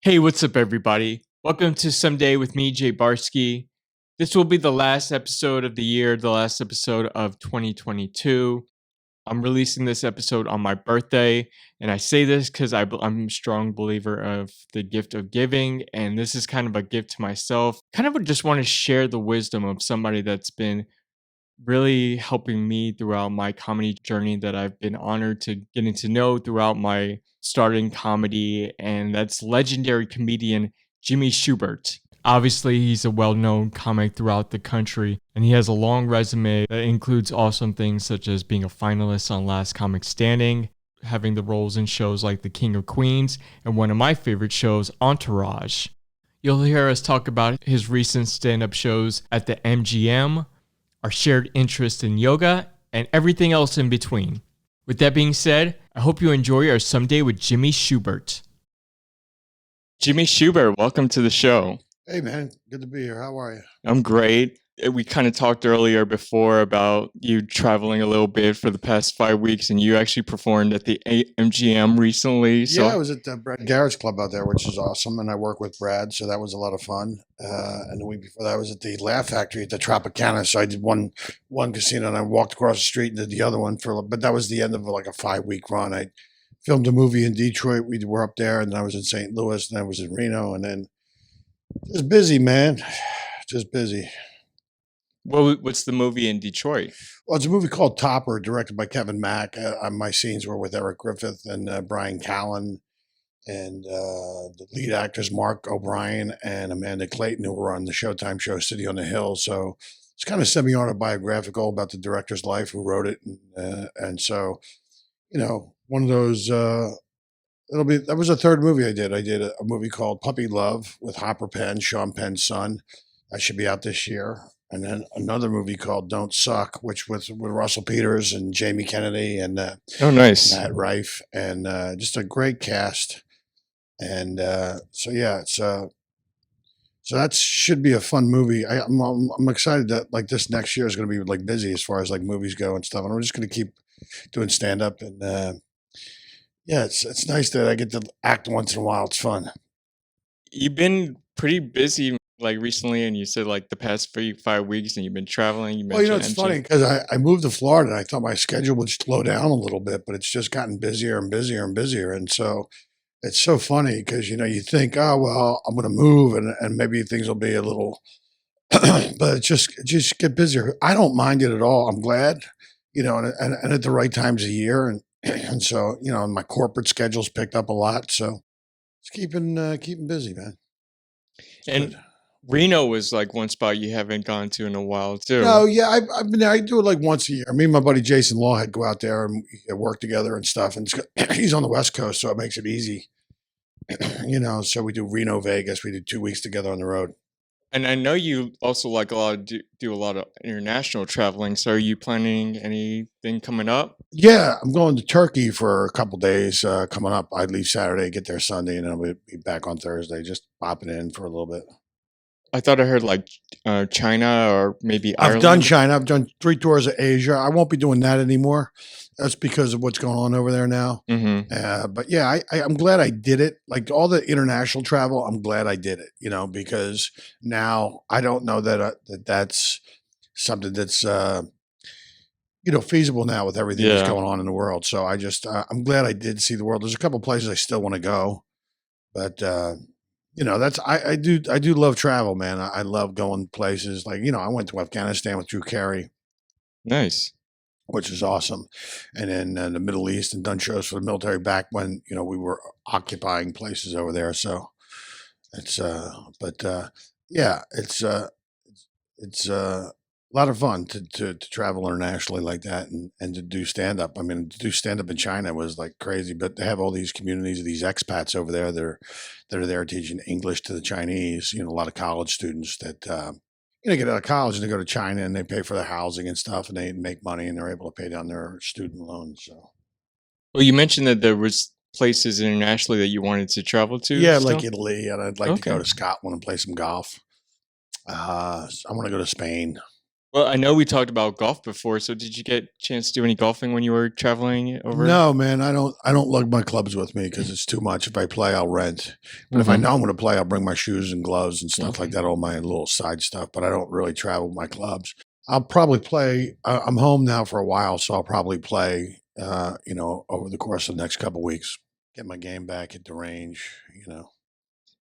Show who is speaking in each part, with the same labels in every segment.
Speaker 1: Hey, what's up, everybody? Welcome to Someday with me, Jay Barsky. This will be the last episode of the year, the last episode of 2022. I'm releasing this episode on my birthday, and I say this because I'm a strong believer of the gift of giving, and this is kind of a gift to myself. Kind of just want to share the wisdom of somebody that's been really helping me throughout my comedy journey that I've been honored to getting to know throughout my starting comedy, and that's legendary comedian Jimmy Shubert. Obviously, he's a well known comic throughout the country, and he has a long resume that includes awesome things such as being a finalist on Last Comic Standing, having the roles in shows like The King of Queens, and one of my favorite shows, Entourage. You'll hear us talk about his recent stand up shows at the MGM, our shared interest in yoga, and everything else in between. With that being said, I hope you enjoy our Someday with Jimmy Shubert. Jimmy Shubert, welcome to the show.
Speaker 2: Hey, man. Good to be here. How are you?
Speaker 1: I'm great. We kind of talked earlier before about you traveling a little bit for the past 5 weeks, and you actually performed at the MGM recently.
Speaker 2: Yeah, I was at the Brad Garrett's Club out there, which is awesome. And I work with Brad, so that was a lot of fun. And the week before that, I was at the Laugh Factory at the Tropicana. So I did one casino, and I walked across the street and did the other one but that was the end of like a 5 week run. I filmed a movie in Detroit. We were up there, and then I was in St. Louis, and I was in Reno, and then just busy, man. Just busy.
Speaker 1: Well, what's the movie in Detroit?
Speaker 2: Well, it's a movie called Topper, directed by Kevin Mack. My scenes were with Eric Griffith and Brian Callen, and the lead actors Mark O'Brien and Amanda Clayton, who were on the Showtime show City on the Hill. So it's kind of semi-autobiographical about the director's life, who wrote it, and so one of those. That was the third movie I did. I did a movie called Puppy Love with Hopper Penn, Sean Penn's son. That should be out this year. And then another movie called Don't Suck, which was with Russell Peters and Jamie Kennedy and
Speaker 1: Oh, nice.
Speaker 2: Matt Rife, and just a great cast. And so that should be a fun movie. I'm excited that like this next year is going to be like busy as far as like movies go and stuff. And I'm just going to keep doing stand up, and it's nice that I get to act once in a while. It's fun.
Speaker 1: You've been pretty busy like recently, and you said like the past 5 weeks, and you've been traveling. You
Speaker 2: Well,
Speaker 1: mentioned
Speaker 2: it's funny because I moved to Florida, and I thought my schedule would slow down a little bit, but it's just gotten busier and busier and busier. And so it's so funny because, you think, oh, well, I'm going to move and maybe things will be a little, but it just get busier. I don't mind it at all. I'm glad, and at the right times of year. And so, my corporate schedule's picked up a lot. So it's keeping busy, man.
Speaker 1: And
Speaker 2: Good.
Speaker 1: Reno was like one spot you haven't gone to in a while too.
Speaker 2: No, yeah, I've been there. I do it like once a year. Me and my buddy Jason Lawhead go out there and we work together and stuff. And he's on the West Coast, so it makes it easy. So we do Reno, Vegas. We do 2 weeks together on the road.
Speaker 1: And I know you also like do a lot of international traveling. So are you planning anything coming up?
Speaker 2: Yeah, I'm going to Turkey for a couple days coming up. I leave Saturday, get there Sunday, and then I'll be back on Thursday, just popping in for a little bit.
Speaker 1: I thought I heard like China or maybe Ireland.
Speaker 2: I've done China. I've done 3 tours of Asia. I won't be doing that anymore. That's because of what's going on over there now.
Speaker 1: Mm-hmm.
Speaker 2: But yeah, I'm glad I did it. Like all the international travel, I'm glad I did it. Because now I don't know that that's something that's feasible now with everything that's going on in the world. So I'm glad I did see the world. There's a couple places I still want to go, but that's I do love travel, man. I love going places like I went to Afghanistan with Drew Carey.
Speaker 1: Nice.
Speaker 2: Which is awesome. And then the Middle East, and done shows for the military back when, we were occupying places over there. So it's, it's a lot of fun to travel internationally like that and to do stand up. I mean, to do stand up in China was like crazy, but they have all these communities of these expats over there that are there teaching English to the Chinese, a lot of college students that, get out of college and they go to China and they pay for their housing and stuff, and they make money and they're able to pay down their student loans. So,
Speaker 1: well, you mentioned that there was places internationally that you wanted to travel to.
Speaker 2: Yeah, still? Like Italy, and I'd like to go to Scotland and play some golf. I want to go to Spain.
Speaker 1: Well, I know we talked about golf before, so did you get a chance to do any golfing when you were traveling over?
Speaker 2: No, man, I don't lug my clubs with me because it's too much. If I play, I'll rent. But if I
Speaker 1: Mhm.
Speaker 2: know I'm going to play, I'll bring my shoes and gloves and stuff like
Speaker 1: Okay.
Speaker 2: that, all my little side stuff. But I don't really travel with my clubs. I'll probably play. I'm home now for a while, so I'll probably play. Over the course of the next couple weeks, get my game back at the range. You know.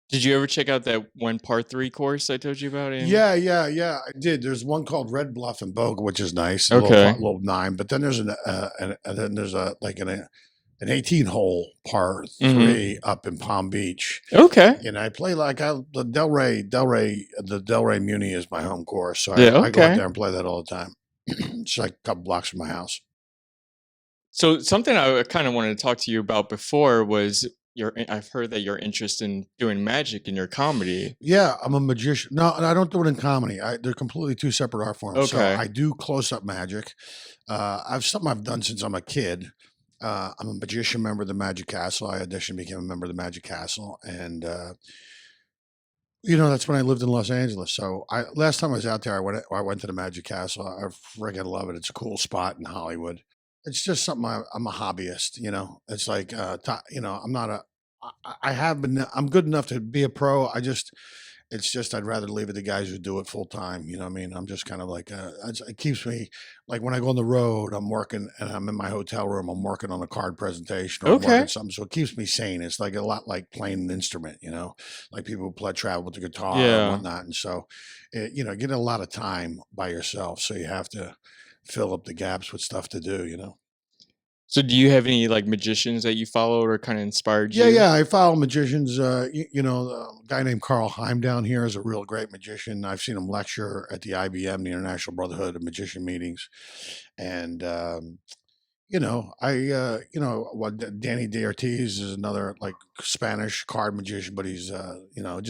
Speaker 1: Did you ever check out that one par 3 course I told you about in
Speaker 2: Yeah, yeah, yeah. I did. There's one called Red Bluff in Boca, which is nice, a little
Speaker 1: Okay.
Speaker 2: little nine. But then there's and then there's a like an 18 hole par
Speaker 1: Mhm.
Speaker 2: three up in Palm Beach.
Speaker 1: Okay.
Speaker 2: And I play the the Delray Muni is my home course. So
Speaker 1: Yeah,
Speaker 2: I go out
Speaker 1: okay.
Speaker 2: there and play that all the time. It's like a couple blocks from my house.
Speaker 1: So something I kind of wanted to talk to you about before was I've heard that you're interested in doing magic in your comedy.
Speaker 2: Yeah, I'm a magician. No, I don't do it in comedy. They're completely two separate art forms. So
Speaker 1: Okay.
Speaker 2: I do close up magic. I've something I've done since I'm a kid. I'm a magician member of the Magic Castle. I auditioned, became a member of the Magic Castle, and that's when I lived in Los Angeles. So I last time I was out there, I went to the Magic Castle. I friggin' love it. It's a cool spot in Hollywood. It's just something I'm a hobbyist. It's like I'm not a I have been. I'm good enough to be a pro. It's just I'd rather leave it to guys who do it full time. You know what I mean? I'm just kind of like it keeps me like when I go on the road, I'm working and I'm in my hotel room. I'm working on a card presentation or I'm working
Speaker 1: Okay.
Speaker 2: something, so it keeps me sane. It's like a lot like playing an instrument, like people who play travel with the guitar and
Speaker 1: Yeah.
Speaker 2: whatnot. And so, getting a lot of time by yourself, so you have to fill up the gaps with stuff to do.
Speaker 1: So do you have any like magicians that you followed or kind of inspired
Speaker 2: Yeah,
Speaker 1: you?
Speaker 2: yeah, I follow magicians. A guy named Carl Heim down here is a real great magician. I've seen him lecture at the IBM, the International Brotherhood of Magician meetings, and Danny D'Ortiz is another like Spanish card magician, but he's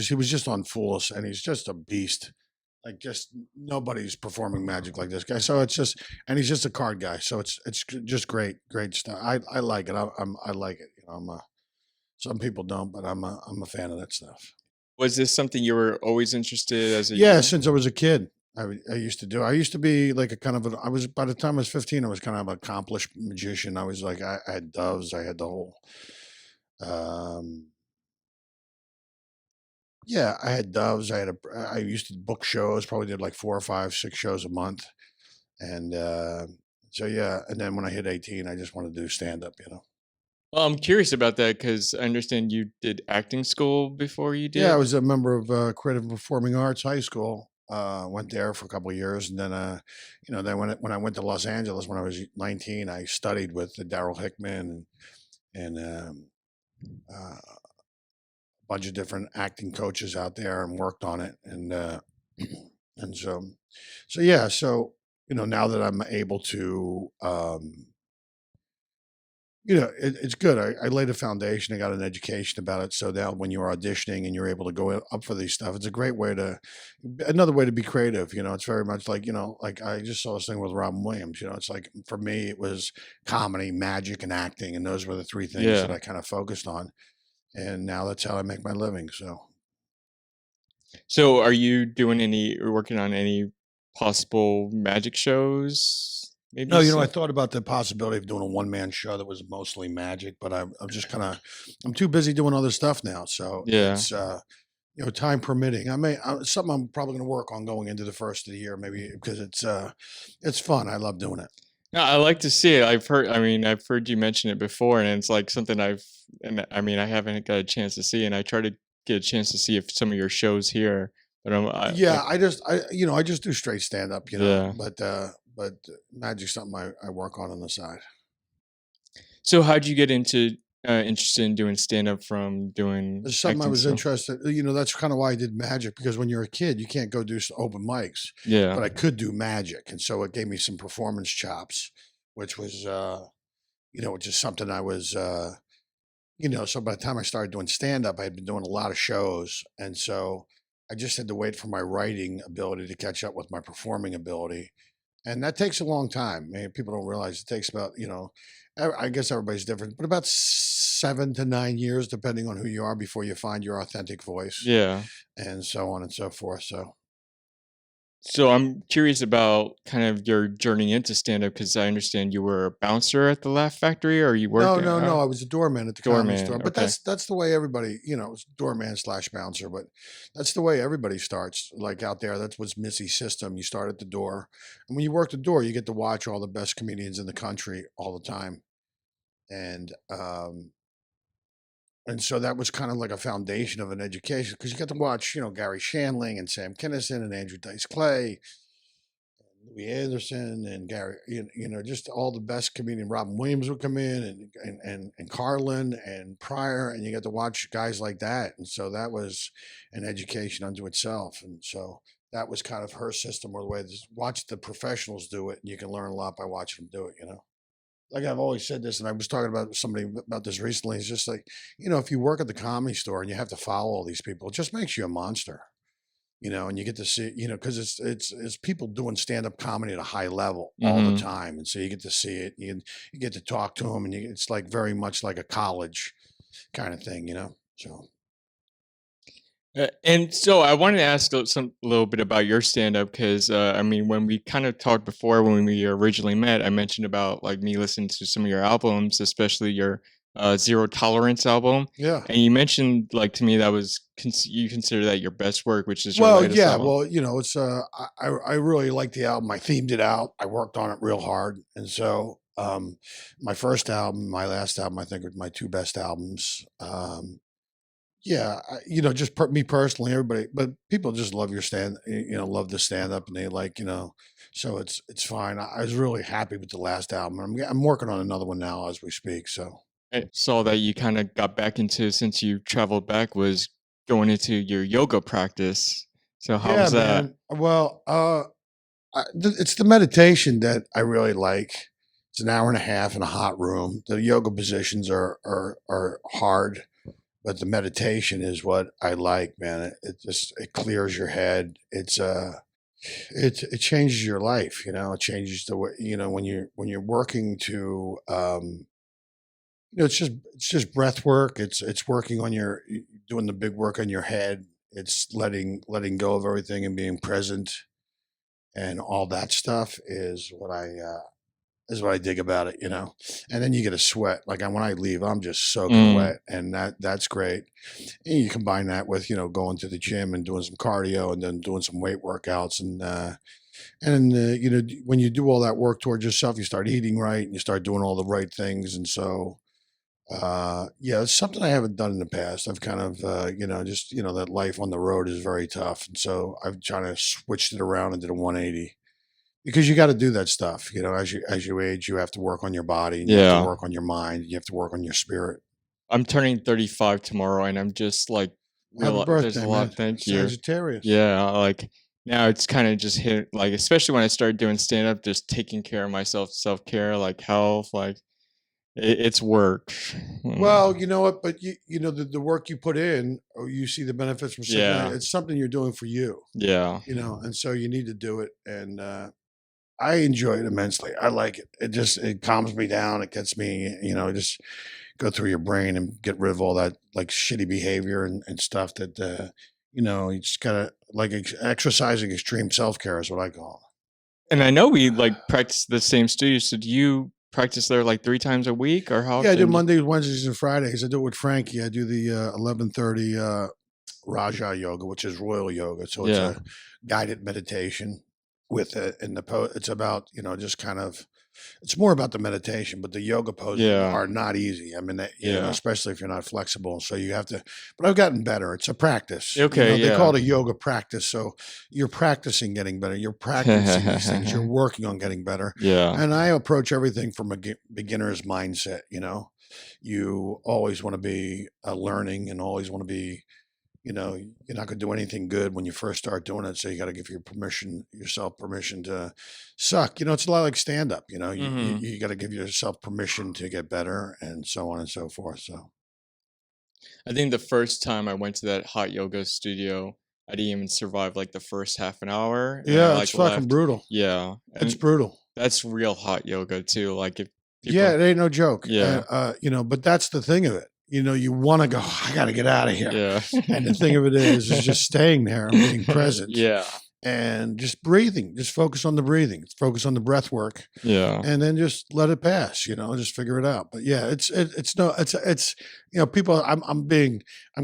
Speaker 2: he was just on Fools, and he's just a beast. Like just nobody's performing magic like this guy. So it's just, and he's just a card guy. So just great, great stuff. I like it. I like it. Some people don't, but I'm a fan of that stuff.
Speaker 1: Was this something you were always interested as a
Speaker 2: Yeah,
Speaker 1: young?
Speaker 2: since I was a kid, I used to do. I used to be like a kind of I was by the time I was 15, I was kind of an accomplished magician. I was like I had doves. I had the whole. Um, yeah, I had doves. I used to book shows. Probably did like four or five, six shows a month, and so yeah. And then when I hit 18, I just wanted to do stand up.
Speaker 1: Well, I'm curious about that because I understand you did acting school before you
Speaker 2: Yeah, I
Speaker 1: did.
Speaker 2: was a member of Creative Performing Arts High School. Went there for a couple of years, and then then when I went to Los Angeles when I was 19, I studied with Daryl Hickman and a bunch of different acting coaches out there and worked on it, and so yeah, so now that I'm able to it's good. I laid a foundation. I got an education about it. So now when you're auditioning and you're able to go up for these stuff, it's a great way another way to be creative. It's very much like, like I just saw this thing with Robin Williams. It's like for me, it was comedy, magic, and acting. And those were the three things that
Speaker 1: Yeah.
Speaker 2: I kind of focused on. And now that's how I make my living. So,
Speaker 1: So are you doing any or working on any possible magic shows? Maybe
Speaker 2: no, I
Speaker 1: so.
Speaker 2: thought about the possibility of doing a one man show that was mostly magic, but I'm just I'm too busy doing other stuff now. So
Speaker 1: Yeah.
Speaker 2: time permitting. Something I'm probably going to work on going into the first of the year, maybe because it's fun. I love doing it.
Speaker 1: No, I like to see it. I've heard you mention it before, and it's like something I haven't got a chance to see, and I try to get a chance to see if some of your shows here, but
Speaker 2: Yeah, I just do straight stand up,
Speaker 1: yeah.
Speaker 2: but magic's something I work on the side.
Speaker 1: So how'd you get into interested in doing stand up from doing
Speaker 2: It's something I
Speaker 1: acting
Speaker 2: was
Speaker 1: still?
Speaker 2: interested. That's kind of why I did magic because when you're a kid, you can't go do open mics,
Speaker 1: Yeah.
Speaker 2: but I could do magic, and so it gave me some performance chops, which was which is something I was. So by the time I started doing stand up, I had been doing a lot of shows. And so I just had to wait for my writing ability to catch up with my performing ability. And that takes a long time. People don't realize it takes about, I guess everybody's different, but about 7 to 9 years, depending on who you are, before you find your authentic voice
Speaker 1: Yeah.
Speaker 2: and so on and so forth. So
Speaker 1: So I'm curious about kind of your journey into stand-up because I understand you were a bouncer at the Laugh Factory, or you worked
Speaker 2: No,
Speaker 1: at
Speaker 2: no, no. I was a doorman at the Comedy Store,
Speaker 1: doorman.
Speaker 2: but
Speaker 1: Okay.
Speaker 2: that's the way everybody, it's doorman slash bouncer, but that's the way everybody starts. Like out there, that's what's Missy's system. You start at the door, and when you work the door, you get to watch all the best comedians in the country all the time, and and so that was kind of like a foundation of an education because you got to watch, Gary Shandling and Sam Kinison and Andrew Dice Clay, Louis Anderson and Gary, just all the best comedian. Robin Williams would come in and Carlin and Pryor, and you got to watch guys like that. And so that was an education unto itself. And so that was kind of her system or the way this watch the professionals do it, and you can learn a lot by watching them do it. Like I've always said this, and I was talking about somebody about this recently. It's just like, if you work at the Comedy Store and you have to follow all these people, it just makes you a monster, and you get to see, because it's people doing stand up comedy at a high level all the
Speaker 1: Mm-hmm.
Speaker 2: time, and so you get to see it. You get to talk to them, and it's like very much like a college kind of thing. So
Speaker 1: And so I wanted to ask a little bit about your stand-up because I mean, when we kind of talked before when we originally met, I mentioned about like me listening to some of your albums, especially your Zero Tolerance album,
Speaker 2: yeah.
Speaker 1: and you mentioned like to me that was you consider that your best work, which is your
Speaker 2: Well,
Speaker 1: latest
Speaker 2: yeah.
Speaker 1: album.
Speaker 2: Well, it's I really like the album. I themed it out. I worked on it real hard, and so my first album, my last album, I think are my two best albums. Yeah, just me personally, everybody, but people just love your love the stand up, and they like, so it's fine. I was really happy with the last album. I'm working on another one now as we speak. So
Speaker 1: I saw that you kind of got back into since you traveled back was going into your yoga practice. So how
Speaker 2: yeah,
Speaker 1: was that?
Speaker 2: man. Well, it's the meditation that I really like. It's an hour and a half in a hot room. The yoga positions are hard, but the meditation is what I like, man. It clears your head. It changes your life. It changes the way when you're working to it's just breath work. It's working on doing the big work on your head. It's letting go of everything and being present, and all that stuff is what I dig about it. And then you get a sweat. Like when I leave, I'm just soaking
Speaker 1: Mm,
Speaker 2: wet, and that's great. And you combine that with going to the gym and doing some cardio, and then doing some weight workouts, and when you do all that work towards yourself, you start eating right, and you start doing all the right things, and so. Yeah, it's something I haven't done in the past. I've kind of, just that life on the road is very tough, and so I've kind of switched it around and did a 180 because you got to do that stuff. As you age, you have to work on your body, and you have to
Speaker 1: yeah.
Speaker 2: work on your mind, and you have to work on your spirit.
Speaker 1: I'm turning 35 tomorrow, and I'm just like,
Speaker 2: Happy
Speaker 1: real. There's a
Speaker 2: birthday,
Speaker 1: lot.
Speaker 2: man!
Speaker 1: Thank you.
Speaker 2: Sagittarius.
Speaker 1: Yeah, like now it's kind of just hit like, especially when I started doing stand up, just taking care of myself, self care, like health, like it's work. Mm,
Speaker 2: Well, you know what? But the work you put in, or you see the benefits from 6 9.
Speaker 1: yeah,
Speaker 2: It's something you're doing for you.
Speaker 1: yeah.
Speaker 2: And so you need to do it. And I enjoy it immensely. I like it. It calms me down. It gets me, just go through your brain and get rid of all that like shitty behavior and stuff that you just gotta like exercising extreme self care is what I call
Speaker 1: And I know we like practice the same studio. So do you practice there like 3 times a week, or how
Speaker 2: it. Yeah, I do
Speaker 1: often?
Speaker 2: Mondays, Wednesdays, and Fridays. I do it with Frankie. I do the 11:30 Raja yoga, which is royal yoga. So it's
Speaker 1: Yeah,
Speaker 2: a guided meditation with it. And it's about, just kind of, it's more about the meditation, but the yoga poses
Speaker 1: yeah,
Speaker 2: are not easy. I mean,
Speaker 1: yeah.
Speaker 2: especially if you're not flexible. So you have to, but I've gotten better. It's a practice.
Speaker 1: Okay,
Speaker 2: They call
Speaker 1: yeah.
Speaker 2: it a yoga practice. So you're practicing getting better. You're practicing these things. You're working on getting better.
Speaker 1: Yeah.
Speaker 2: And I approach everything from a beginner's mindset. You always want to be learning and always want to be you're not going to do anything good when you first start doing it. So you got to give yourself permission to suck. It's a lot like stand up.
Speaker 1: Hmm.
Speaker 2: You got to give yourself permission to get better and so on and so forth. So,
Speaker 1: I think the first time I went to that hot yoga studio, I didn't even survive like the first half an hour, and I
Speaker 2: yeah, it's
Speaker 1: like
Speaker 2: fucking
Speaker 1: left.
Speaker 2: brutal.
Speaker 1: Yeah,
Speaker 2: It's
Speaker 1: and
Speaker 2: brutal.
Speaker 1: that's real hot yoga too. Like if
Speaker 2: Yeah,
Speaker 1: people,
Speaker 2: it ain't no joke.
Speaker 1: yeah,
Speaker 2: But that's the thing of it. You want to go, I got to get out of here.
Speaker 1: yeah,
Speaker 2: And the thing of it is just staying there and being present.
Speaker 1: yeah,
Speaker 2: and just breathing. Just focus on the breathing. Focus on the breath work,
Speaker 1: Yeah.
Speaker 2: and then just let it pass. Just figure it out. But yeah, it's no, it's people. I'm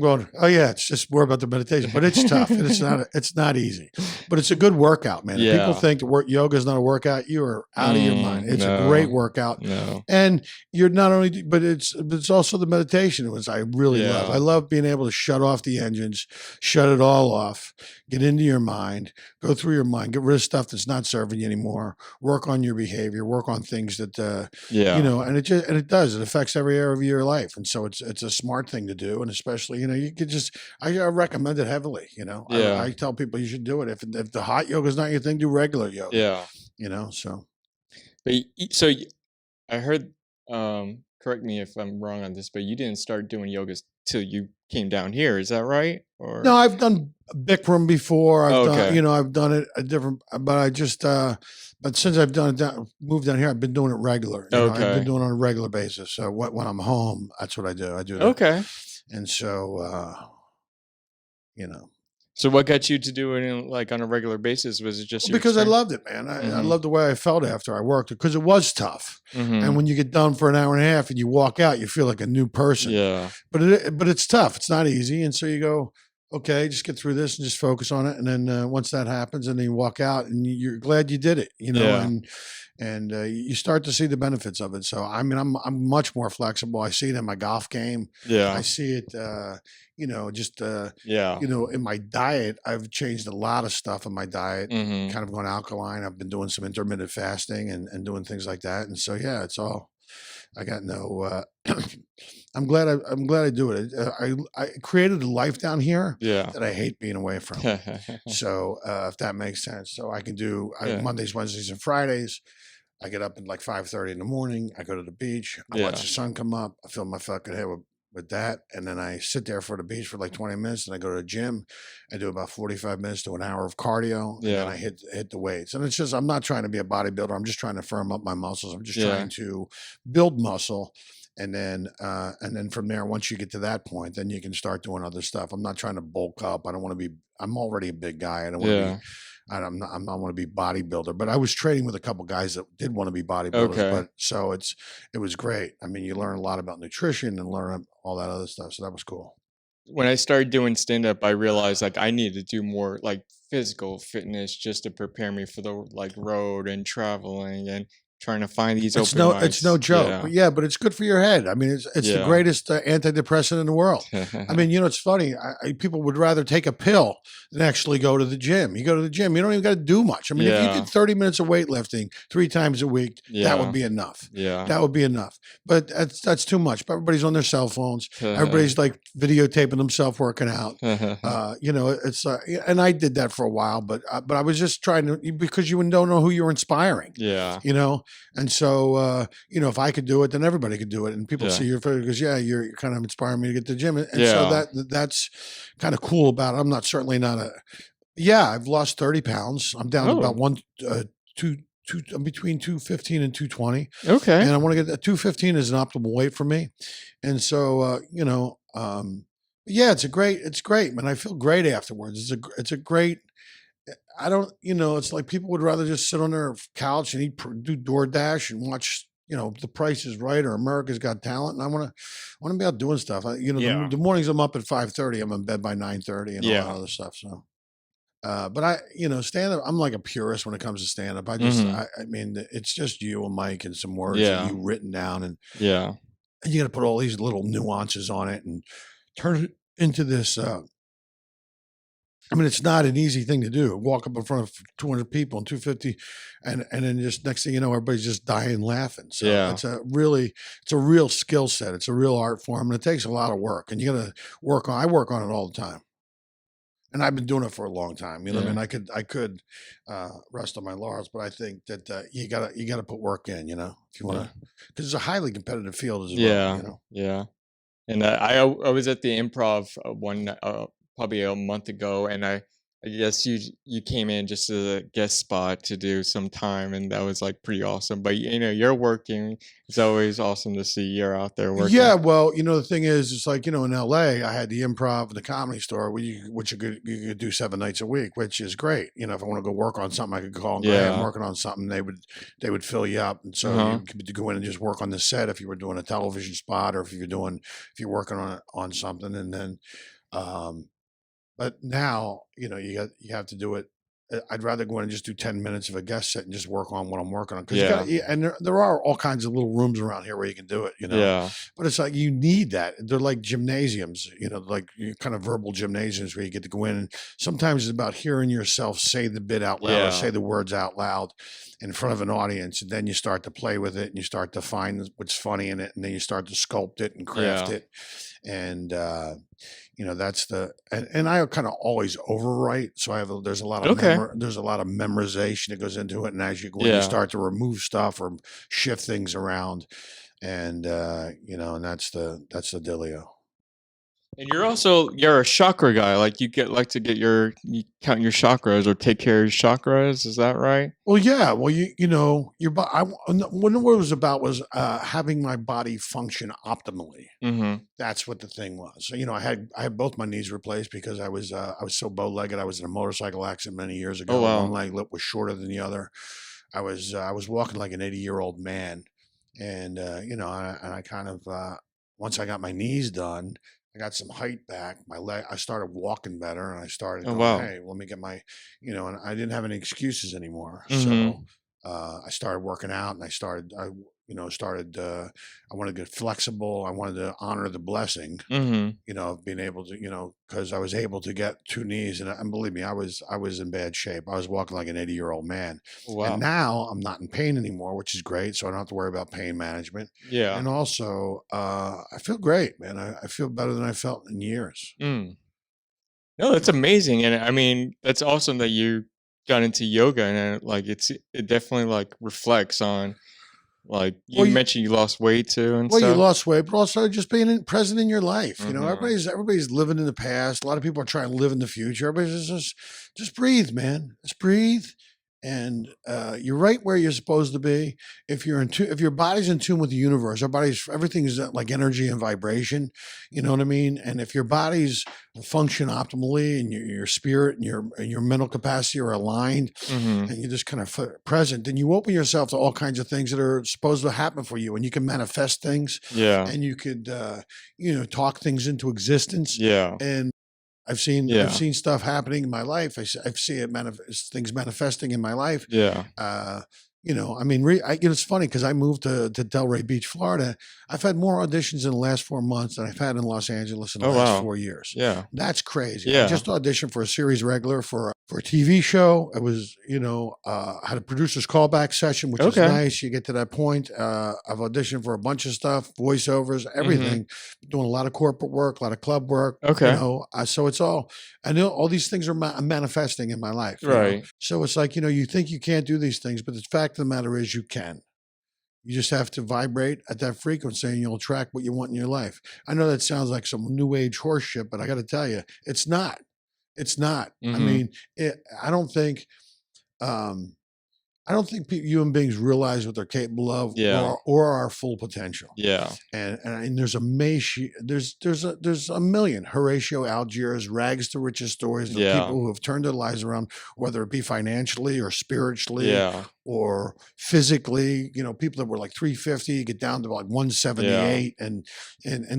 Speaker 2: going. Oh yeah, it's just more about the meditation, but it's tough. And it's not easy, but it's a good workout, man. If people
Speaker 1: Yeah.
Speaker 2: think yoga is not a workout, you are out of your mind. It's a great
Speaker 1: No.
Speaker 2: workout,
Speaker 1: No.
Speaker 2: and you're not only, but it's also the meditation, which I really love.
Speaker 1: Yeah.
Speaker 2: I love being able to shut off the engines, shut it all off, get into your mind, go through your mind, get rid of stuff that's not serving you anymore, work on your behavior, work on things that
Speaker 1: Yeah.
Speaker 2: and it affects every area of your life, and so it's a smart thing to do, and especially you could just I recommend it heavily.
Speaker 1: Yeah.
Speaker 2: I tell people you should do it. If the hot yoga is not your thing, do regular yoga.
Speaker 1: Yeah.
Speaker 2: So.
Speaker 1: But I heard, correct me if I'm wrong on this, but you didn't start doing yoga till you came down here. Is that right? Or
Speaker 2: No, I've done Bikram before.
Speaker 1: okay.
Speaker 2: I've done it a different, but I just, but since I've moved down here, I've been doing it regular. I've been
Speaker 1: Okay.
Speaker 2: doing it on a regular basis. So when I'm home, that's what I do. I do that.
Speaker 1: Okay.
Speaker 2: And so,
Speaker 1: So what got you to do it on a regular basis? Was it just your
Speaker 2: because I
Speaker 1: experience?
Speaker 2: loved it, man. I
Speaker 1: Mhm.
Speaker 2: loved the way I felt after I worked it because it was tough. And
Speaker 1: Mhm.
Speaker 2: when you get done for an hour and a half and you walk out, you feel like a new person.
Speaker 1: Yeah.
Speaker 2: But it's tough. It's not easy. And so you go, okay, just get through this and just focus on it. And then once that happens, and then you walk out and you're glad you did it,
Speaker 1: Yeah.
Speaker 2: and you start to see the benefits of it. So I mean, I'm much more flexible. I see it in my golf game. I
Speaker 1: Yeah.
Speaker 2: see it,
Speaker 1: Yeah.
Speaker 2: in my diet. I've changed a lot of stuff in my diet.
Speaker 1: Mhm.
Speaker 2: Kind of going alkaline. I've been doing some intermittent fasting and doing things like that. And so yeah, it's all. I got no. I'm glad I do it. I created a life down here
Speaker 1: Yeah.
Speaker 2: that I hate being away from. So if that makes sense, so I can do
Speaker 1: Yeah.
Speaker 2: Mondays, Wednesdays, and Fridays. I get up at like 5:30 in the morning. I go to the beach. I watch
Speaker 1: Yeah.
Speaker 2: the sun come up. I fill my fucking head with that, and then I sit there for the beach for like 20 minutes. And I go to the gym. I do about 45 minutes to an hour of cardio, and then
Speaker 1: Yeah.
Speaker 2: I hit the weights. And it's just I'm not trying to be a bodybuilder. I'm just trying to firm up my muscles. I'm just
Speaker 1: Yeah.
Speaker 2: trying to build muscle. And then from there, once you get to that point, then you can start doing other stuff. I'm not trying to bulk up. I don't want to be. I'm already a big guy. I don't want to
Speaker 1: Yeah.
Speaker 2: be. I'm not want to be bodybuilder, but I was training with a couple guys that did want to be bodybuilders.
Speaker 1: Okay.
Speaker 2: But so it was great. I mean, you learn a lot about nutrition and learn all that other stuff. So that was cool.
Speaker 1: When I started doing stand up, I realized I need to do more physical fitness just to prepare me for the road and traveling and trying to find these open mics.
Speaker 2: It's no joke, but it's good for your head. I mean, it's the greatest antidepressant in the world. I mean, it's funny. People would rather take a pill than actually go to the gym. You go to the gym, you don't even got to do much. I mean, if you did 30 minutes of weightlifting 3 times a week, that would be enough.
Speaker 1: Yeah.
Speaker 2: That would be enough. But that's too much. But everybody's on their cell phones. Everybody's like videotaping themselves working out. It's and I did that for a while, but I was just trying to, because you don't know who you're inspiring.
Speaker 1: Yeah.
Speaker 2: And so, if I could do it, then everybody could do it. And people see your photo because, you're kind of inspiring me to get to the gym. And so that's kind of cool about it. I'm not certainly not I've lost 30 pounds. I'm down to about between 215 and 220.
Speaker 1: Okay.
Speaker 2: And I want to get that 215 is an optimal weight for me. And so, it's great, man. I feel great afterwards. It's a great, I don't, it's like people would rather just sit on their couch and do DoorDash and watch, The Price is Right or America's Got Talent. And I want to be out doing stuff. The mornings I'm up at 5:30, I'm in bed by 9:30 and all that other stuff. So, but stand up, I'm like a purist when it comes to stand up. I just, I mean, it's just you and Mike and some words that you written down, and you got to put all these little nuances on it and turn it into this, I mean, it's not an easy thing to do. Walk up in front of 200 people and 250, and then just next thing you know, everybody's just dying laughing. So it's a real skill set. It's a real art form, and it takes a lot of work. And you got to work on. I work on it all the time, and I've been doing it for a long time. What I mean? I could rest on my laurels, but I think that you gotta put work in. If you want to, because it's a highly competitive field as well.
Speaker 1: Yeah. And I was at the Improv probably a month ago, and I I guess you came in just as a guest spot to do some time, and that was, like, pretty awesome, but, you're working. It's always awesome to see you're out there working.
Speaker 2: Yeah, well, the thing is, it's like, in LA, I had the Improv and the Comedy Store, which you could do 7 nights a week, which is great. If I want to go work on something, I could call and go, "Hey, I'm
Speaker 1: Yeah.
Speaker 2: working on something." They would fill you up, and so
Speaker 1: Uh-huh.
Speaker 2: you could go in and just work on the set if you were doing a television spot, or if you're working on something, and then, um, but now, you have to do it. I'd rather go in and just do 10 minutes of a guest set and just work on what I'm working on, because you got
Speaker 1: Yeah.
Speaker 2: to. And there are all kinds of little rooms around here where you can do it.
Speaker 1: Yeah.
Speaker 2: But it's like you need that. They're like gymnasiums, like kind of verbal gymnasiums where you get to go in, and sometimes it's about hearing yourself say the bit out loud or say
Speaker 1: Yeah.
Speaker 2: the words out loud in front of an audience, and then you start to play with it and you start to find what's funny in it, and then you start to sculpt it and craft
Speaker 1: Yeah.
Speaker 2: it, and that's and I kind of always overwrite, so there's a lot of
Speaker 1: Okay.
Speaker 2: there's a lot of memorization that goes into it, and as you go in, you
Speaker 1: Yeah.
Speaker 2: start to remove stuff or shift things around, and and that's the dealio.
Speaker 1: And you're a chakra guy, like, like to get you count your chakras or take care of your chakras, is that right?
Speaker 2: Well, yeah. Well, your body. What it was about was having my body function optimally.
Speaker 1: Mhm.
Speaker 2: That's what the thing was. So, I had both my knees replaced because I was so bow legged. I was in a motorcycle accident many years
Speaker 1: Oh,
Speaker 2: ago. One
Speaker 1: wow.
Speaker 2: leg lip was shorter than the other. I was walking like an 80-year-old man, and I kind of once I got my knees done, I got some height back. My leg, I started walking better, and I started
Speaker 1: Oh,
Speaker 2: going,
Speaker 1: wow.
Speaker 2: "Hey, let me get my," and I didn't have any excuses anymore. So
Speaker 1: Mhm.
Speaker 2: I started working out, and started. I wanted to get flexible. I wanted to honor the blessing,
Speaker 1: Mhm.
Speaker 2: of being able to, because I was able to get 2 knees, and believe me, I was in bad shape. I was walking like an 80-year-old man,
Speaker 1: Oh,
Speaker 2: and
Speaker 1: wow.
Speaker 2: now I'm not in pain anymore, which is great. So I don't have to worry about pain management,
Speaker 1: Yeah.
Speaker 2: and also I feel great, man. I feel better than I felt in years.
Speaker 1: Mm. No, that's amazing, and I mean, that's awesome that you got into yoga, and, like, it definitely, like, reflects on, like,
Speaker 2: Well,
Speaker 1: you mentioned you lost weight too and
Speaker 2: you
Speaker 1: stuff?
Speaker 2: lost weight, but also just being present in your life.
Speaker 1: Mhm.
Speaker 2: Everybody's living in the past. A lot of people are trying to live in the future. Everybody's just breathe, man. Just breathe, and you're right where you're supposed to be. If your body's in tune with the universe, everything's like energy and vibration. You know what I mean? And if your body's function optimally, and your spirit and your mental capacity are aligned,
Speaker 1: Mhm.
Speaker 2: and you're just kind of present, then you open yourself to all kinds of things that are supposed to happen for you, and you can manifest things,
Speaker 1: Yeah.
Speaker 2: and you could talk things into existence.
Speaker 1: Yeah.
Speaker 2: And I've
Speaker 1: Yeah.
Speaker 2: seen stuff happening in my life. I see things manifesting in my life.
Speaker 1: Yeah.
Speaker 2: uh I mean, it's funny because I moved to Delray Beach, Florida. I've had more auditions in the last 4 months than I've had in Los Angeles in the
Speaker 1: Oh,
Speaker 2: last
Speaker 1: wow.
Speaker 2: 4 years.
Speaker 1: Yeah.
Speaker 2: That's crazy. I
Speaker 1: Yeah.
Speaker 2: just auditioned for a series regular for a TV show. It was, I had a producer's callback session, which is
Speaker 1: Okay.
Speaker 2: nice. You get to that point. I've auditioned for a bunch of stuff, voiceovers,
Speaker 1: Mhm.
Speaker 2: everything. Doing a lot of corporate work, a lot of club work.
Speaker 1: Okay.
Speaker 2: So it's all. I know all these things are manifesting in my life.
Speaker 1: Right.
Speaker 2: So it's like, you think you can't do these things, but the fact of the matter is you can. You just have to vibrate at that frequency, and you'll attract what you want in your life. I know that sounds like some new age horse shit, but I got to tell you, it's not. It's not. I
Speaker 1: Mhm.
Speaker 2: mean, I don't think. Um, I don't think human beings realize what they're capable of,
Speaker 1: Yeah.
Speaker 2: or our full potential.
Speaker 1: Yeah.
Speaker 2: And there's a million Horatio Algiers rags to riches stories of
Speaker 1: Yeah.
Speaker 2: people who have turned their lives around, whether it be financially or spiritually
Speaker 1: Yeah.
Speaker 2: or physically. People that were like 350 get down to like
Speaker 1: Yeah.
Speaker 2: 178, and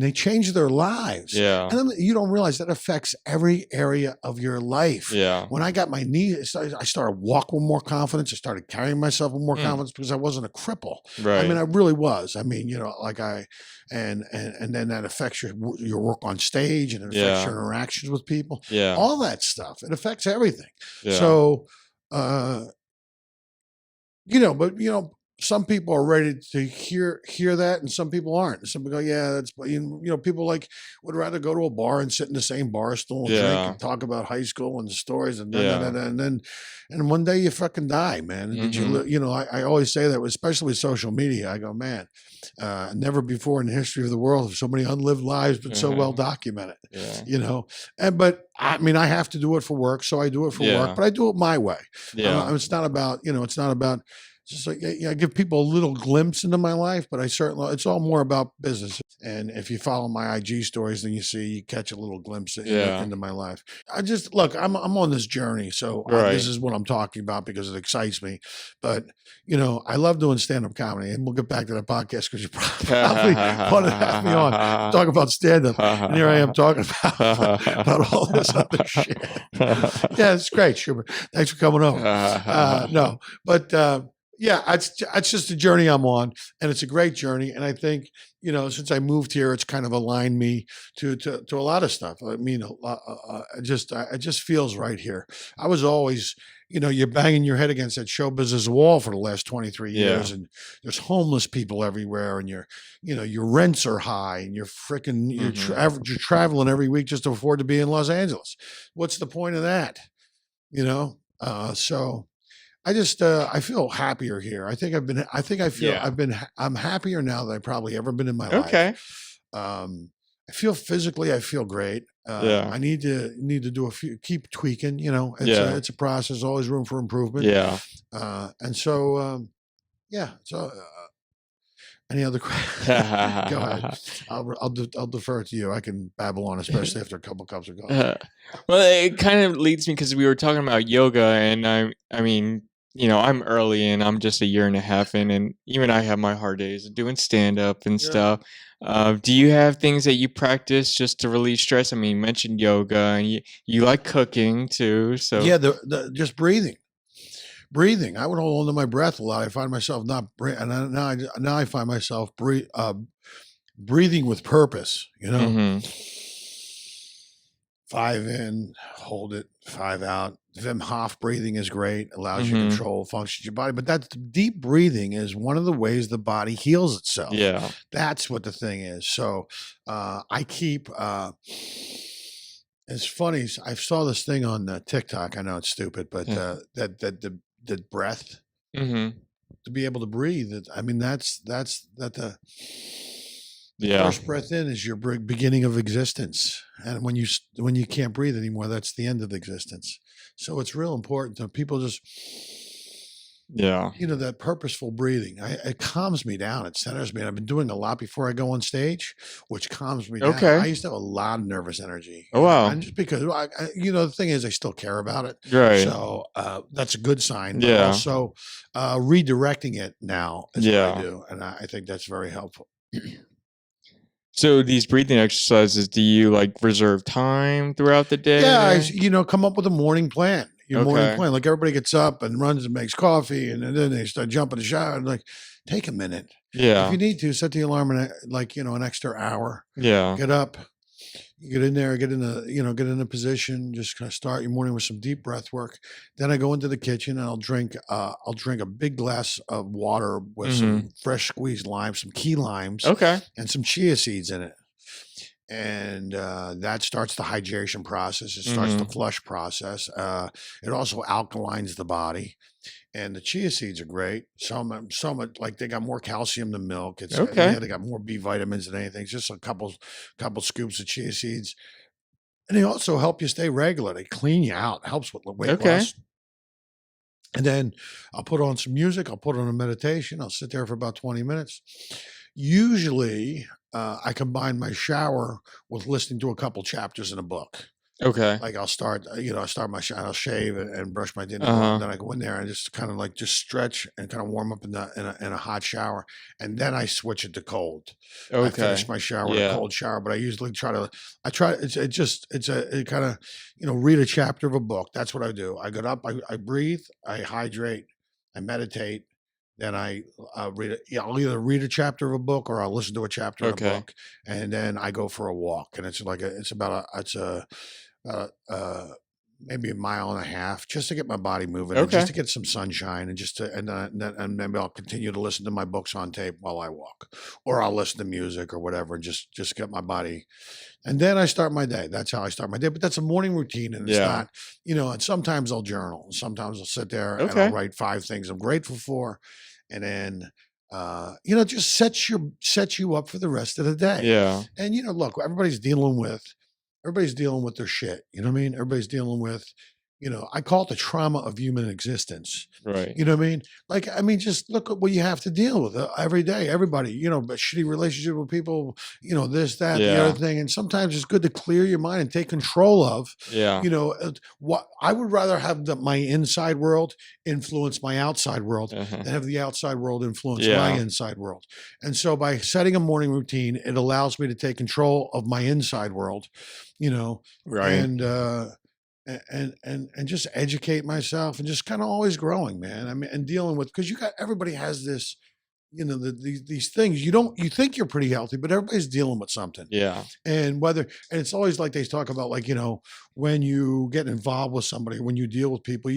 Speaker 2: they change their lives.
Speaker 1: Yeah.
Speaker 2: And then you don't realize that affects every area of your life.
Speaker 1: Yeah.
Speaker 2: When I got my knee, I started walking with more confidence. I started carrying myself with more
Speaker 1: Mm.
Speaker 2: confidence because I wasn't a cripple. I mean,
Speaker 1: Right.
Speaker 2: I really was. I mean, like and then that affects your work on stage, and it affects
Speaker 1: Yeah.
Speaker 2: your interactions with people.
Speaker 1: Yeah.
Speaker 2: All that stuff. It affects everything.
Speaker 1: Yeah.
Speaker 2: So, uh, but some people are ready to hear that, and some people aren't. Some people go, yeah, that's people like would rather go to a bar and sit in the same bar stool and drink
Speaker 1: Yeah.
Speaker 2: and talk about high school and the stories and
Speaker 1: Yeah.
Speaker 2: and one day you fucking die, man. And did you I always say that, especially with social media. I go, man, never before in the history of the world have so many unlived lives been so well documented.
Speaker 1: Yeah.
Speaker 2: But I mean, I have to do it for work, so I do it for work, but I do it my way.
Speaker 1: Yeah.
Speaker 2: It's not about just like, I give people a little glimpse into my life, but it's all more about business. And if you follow my IG stories, then you catch a little glimpse into my life. Look, I'm on this journey. So this is what I'm talking about because it excites me. But, I love doing stand-up comedy, and we'll get back to that podcast because you probably want to have me on talk about stand-up. And here I am talking about all this other shit. Yeah, it's great, Shubert. Thanks for coming over. No, but yeah, it's just a journey I'm on, and it's a great journey. And I think, since I moved here, it's kind of aligned me to a lot of stuff. I mean, it just feels right here. I was always, you're banging your head against that show business wall for the last 23 years, and there's homeless people everywhere, and your rents are high, and you're freaking you're traveling every week just to afford to be in Los Angeles. What's the point of that? So. I feel happier here. I'm happier now than I've probably ever been in my life. I feel great. I need to do keep tweaking, it's a process, always room for improvement. And so, so, any other questions? Go ahead. I'll defer to you. I can babble on, especially after a couple cups of coffee.
Speaker 1: Well, it kind of leads me because we were talking about yoga, and I mean, I'm early and I'm just a year and a half in, and even I have my hard days of doing stand up and stuff. Do you have things that you practice just to relieve stress? I mean, you mentioned yoga, and you like cooking too. So
Speaker 2: yeah, just breathing. I would hold on to my breath a lot. I find myself not breathing, and now I find myself breathing with purpose. 5 in, hold it, 5 out. Wim Hof breathing is great, allows you to control functions of your body. But that's deep breathing is one of the ways the body heals itself.
Speaker 1: Yeah.
Speaker 2: That's what the thing is. So I keep, it's funny. I saw this thing on TikTok. I know it's stupid, but that the breath to be able to breathe. I mean, that's the first breath in is your beginning of existence, and when you can't breathe anymore, that's the end of existence. So it's real important that people just, that purposeful breathing. It calms me down. It centers me. And I've been doing a lot before I go on stage, which calms me down. I used to have a lot of nervous energy.
Speaker 1: Oh, wow.
Speaker 2: And just because the thing is, I still care about it.
Speaker 1: Right.
Speaker 2: So that's a good sign. But also redirecting it now is what I do, and I think that's very helpful.
Speaker 1: So these breathing exercises, do you reserve time throughout the day?
Speaker 2: Yeah, come up with a morning plan. Morning plan. Like everybody gets up and runs and makes coffee, and then they start jumping in the shower. And take a minute.
Speaker 1: Yeah.
Speaker 2: If you need to, set the alarm an extra hour.
Speaker 1: Yeah.
Speaker 2: Get up. You get in there, get in a position, just kind of start your morning with some deep breath work. Then I go into the kitchen and I'll drink a big glass of water with some fresh squeezed limes, some key limes, and some chia seeds in it. And that starts the hydration process. It starts the flush process. It also alkalines the body. And the chia seeds are great. Some they got more calcium than milk. They got more B vitamins than anything. It's just a couple scoops of chia seeds. And they also help you stay regular. They clean you out. Helps with weight loss. And then I'll put on some music. I'll put on a meditation. I'll sit there for about 20 minutes. Usually I combine my shower with listening to a couple chapters in a book.
Speaker 1: Okay.
Speaker 2: Like I'll start my shower, I'll shave and brush my teeth, and then I go in there and just kind of just stretch and kind of warm up in a hot shower, and then I switch it to cold.
Speaker 1: Okay.
Speaker 2: I finish my shower with a cold shower, but I usually read a chapter of a book. That's what I do. I get up, I breathe, I hydrate, I meditate. Then I'll either read a chapter of a book or I'll listen to a chapter of a book, and then I go for a walk. And it's maybe a mile and a half just to get my body moving and just
Speaker 1: Okay.
Speaker 2: to get some sunshine and just to and maybe I'll continue to listen to my books on tape while I walk, or I'll listen to music or whatever and just get my body, and then I start my day. That's how I start my day. But that's a morning routine, and it's
Speaker 1: Yeah.
Speaker 2: not, and sometimes I'll journal. Sometimes I'll sit there and I'll
Speaker 1: Okay.
Speaker 2: write 5 things I'm grateful for, and then just sets you up for the rest of the day.
Speaker 1: Yeah.
Speaker 2: And look, everybody's dealing with their shit. You know what I mean? Everybody's dealing with, I call it the trauma of human existence.
Speaker 1: Right.
Speaker 2: You know what I mean? Like, I mean, just look at what you have to deal with every day. Everybody, but shitty relationship with people, this, that, the other
Speaker 1: Yeah.
Speaker 2: thing. And sometimes it's good to clear your mind and take control of,
Speaker 1: Yeah.
Speaker 2: what I would rather have my inside world influence my outside world
Speaker 1: Uh-huh.
Speaker 2: than have the outside world influence my
Speaker 1: Yeah.
Speaker 2: inside world. And so by setting a morning routine, it allows me to take control of my inside world, you know,
Speaker 1: Right.
Speaker 2: and and just educate myself and just kind of always growing, man. I mean, and dealing with, because everybody has this, these things. You think you're pretty healthy, but everybody's dealing with something.
Speaker 1: Yeah.
Speaker 2: And it's always like they talk about, like, when you get involved with somebody, when you deal with people,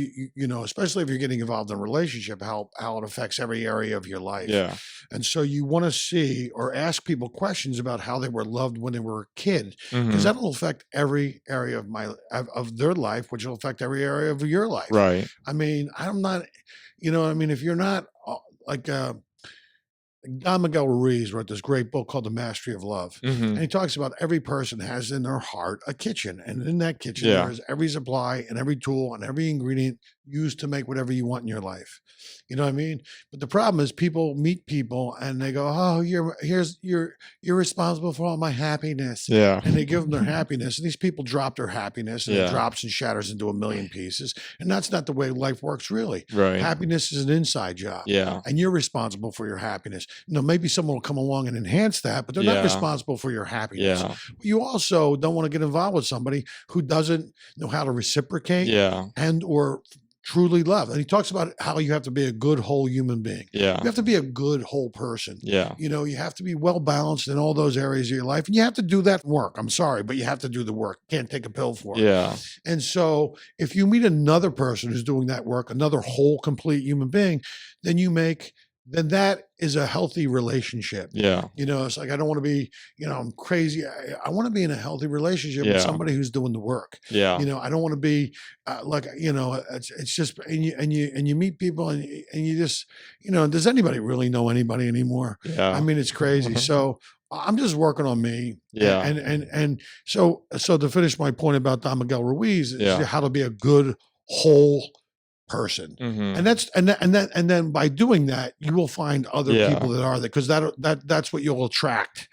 Speaker 2: especially if you're getting involved in a relationship, how it affects every area of your life.
Speaker 1: Yeah.
Speaker 2: And so you want to see or ask people questions about how they were loved when they were a kid, because
Speaker 1: Mm-hmm.
Speaker 2: that'll affect every area of their life, which will affect every area of your life.
Speaker 1: Right.
Speaker 2: I mean, I'm not, I mean, if you're not like Don Miguel Ruiz wrote this great book called The Mastery of Love.
Speaker 1: Mm-hmm.
Speaker 2: And he talks about every person has in their heart a kitchen. And in that kitchen, there
Speaker 1: Yeah.
Speaker 2: is every supply and every tool and every ingredient used to make whatever you want in your life. You know what I mean? But the problem is people meet people and they go, "Oh, you're responsible for all my happiness."
Speaker 1: Yeah.
Speaker 2: And they give them their happiness. And these people drop their happiness and it
Speaker 1: Yeah.
Speaker 2: drops and shatters into a million pieces. And that's not the way life works, really.
Speaker 1: Right.
Speaker 2: Happiness is an inside job.
Speaker 1: Yeah.
Speaker 2: And you're responsible for your happiness. Maybe someone will come along and enhance that, but they're not
Speaker 1: Yeah.
Speaker 2: responsible for your happiness.
Speaker 1: Yeah.
Speaker 2: You also don't want to get involved with somebody who doesn't know how to reciprocate
Speaker 1: Yeah.
Speaker 2: and or truly love. And he talks about how you have to be a good whole human being. You
Speaker 1: Yeah.
Speaker 2: have to be a good whole person.
Speaker 1: Yeah.
Speaker 2: You have to be well balanced in all those areas of your life, and you have to do that work. I'm sorry, but you have to do the work. Can't take a pill for it.
Speaker 1: Yeah.
Speaker 2: And so if you meet another person who's doing that work, another whole, complete human being, then that is a healthy relationship.
Speaker 1: Yeah.
Speaker 2: It's like, I don't want to be, I'm crazy. I want to be in a healthy relationship with
Speaker 1: Yeah.
Speaker 2: somebody who's doing the work.
Speaker 1: Yeah.
Speaker 2: I don't want to be like, it's just, and you meet people and you just, does anybody really know anybody anymore?
Speaker 1: Yeah.
Speaker 2: I mean, it's crazy. So I'm just working on me.
Speaker 1: Yeah.
Speaker 2: And so to finish my point about Don Miguel Ruiz is
Speaker 1: Yeah.
Speaker 2: how to be a good whole person.
Speaker 1: Mm-hmm.
Speaker 2: And then by doing that, you will find other
Speaker 1: Yeah.
Speaker 2: people that are there, because that's what you'll attract.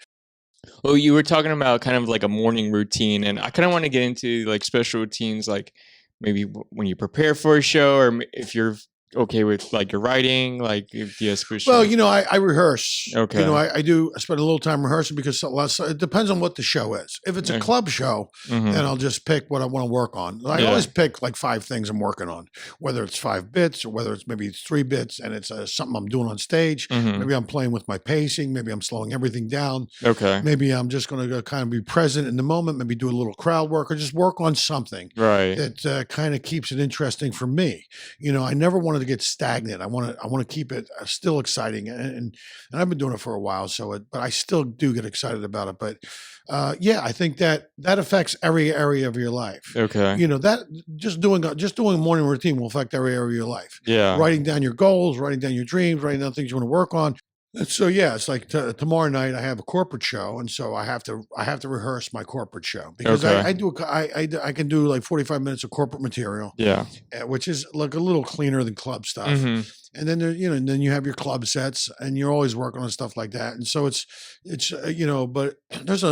Speaker 1: Well, you were talking about kind of like a morning routine, and I kind of want to get into like special routines, like maybe when you prepare for a show, or if you're okay with like your writing, like if you have special.
Speaker 2: Well, I rehearse.
Speaker 1: Okay.
Speaker 2: I spend a little time rehearsing because it depends on what the show is. If it's a
Speaker 1: Okay.
Speaker 2: club show,
Speaker 1: Mhm.
Speaker 2: then I'll just pick what I want to work on. I
Speaker 1: Yeah.
Speaker 2: always pick like 5 things I'm working on, whether it's 5 bits or whether it's maybe 3 bits and it's something I'm doing on stage.
Speaker 1: Mhm.
Speaker 2: Maybe I'm playing with my pacing. Maybe I'm slowing everything down.
Speaker 1: Okay.
Speaker 2: Maybe I'm just going to kind of be present in the moment, maybe do a little crowd work or just work on something
Speaker 1: Right.
Speaker 2: that kind of keeps it interesting for me. I never wanted to get stagnant. I want to keep it still exciting, and I've been doing it for a while. But I still do get excited about it. But yeah, I think that affects every area of your life.
Speaker 1: Okay.
Speaker 2: That just doing a morning routine will affect every area of your life.
Speaker 1: Yeah.
Speaker 2: Writing down your goals, writing down your dreams, writing down things you want to work on. And so yeah, it's like tomorrow night I have a corporate show, and so I have to rehearse my corporate show because
Speaker 1: Okay.
Speaker 2: I can do like 45 minutes of corporate material,
Speaker 1: Yeah.
Speaker 2: which is like a little cleaner than club stuff.
Speaker 1: Mm-hmm.
Speaker 2: And then and then you have your club sets, and you're always working on stuff like that. And so it's but there's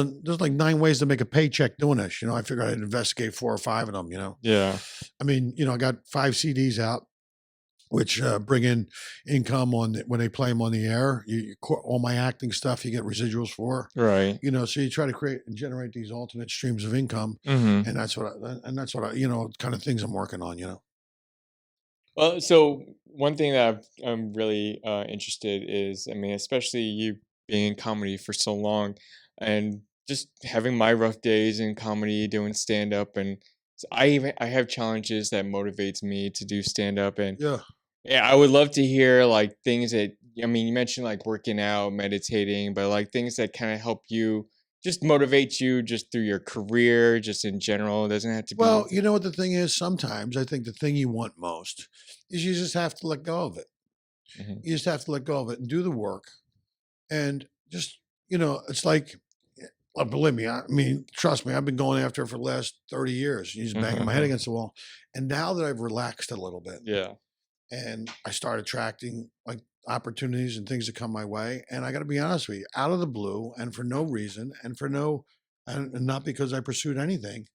Speaker 2: like 9 ways to make a paycheck doing this. I figured I'd investigate 4 or 5 of them.
Speaker 1: Yeah.
Speaker 2: I mean, I got 5 CDs out, which bring in income when they play them on the air. All my acting stuff, you get residuals for.
Speaker 1: Right.
Speaker 2: So you try to create and generate these alternate streams of income,
Speaker 1: Mm-hmm.
Speaker 2: and that's what I kind of things I'm working on.
Speaker 1: Well, so one thing that I'm really interested is, I mean, especially you being in comedy for so long, and just having my rough days in comedy, doing stand up, and I have challenges that motivates me to do stand up, and
Speaker 2: Yeah.
Speaker 1: yeah, I would love to hear like things that I mean, you mentioned like working out, meditating, but like things that kind of help you just motivate you just through your career, just in general. It doesn't have to be.
Speaker 2: Well, you know what the thing is? Sometimes I think the thing you want most is you just have to let go of it.
Speaker 1: Mhm.
Speaker 2: You just have to let go of it and do the work. And just, it's like, well, believe me, I mean, trust me, I've been going after it for the last 30 years, just banging my head against the wall. And now that I've relaxed a little bit
Speaker 1: Yeah.
Speaker 2: and I start attracting like opportunities and things that come my way, and I got to be honest with you, out of the blue and for no reason and for no, and not because I pursued anything.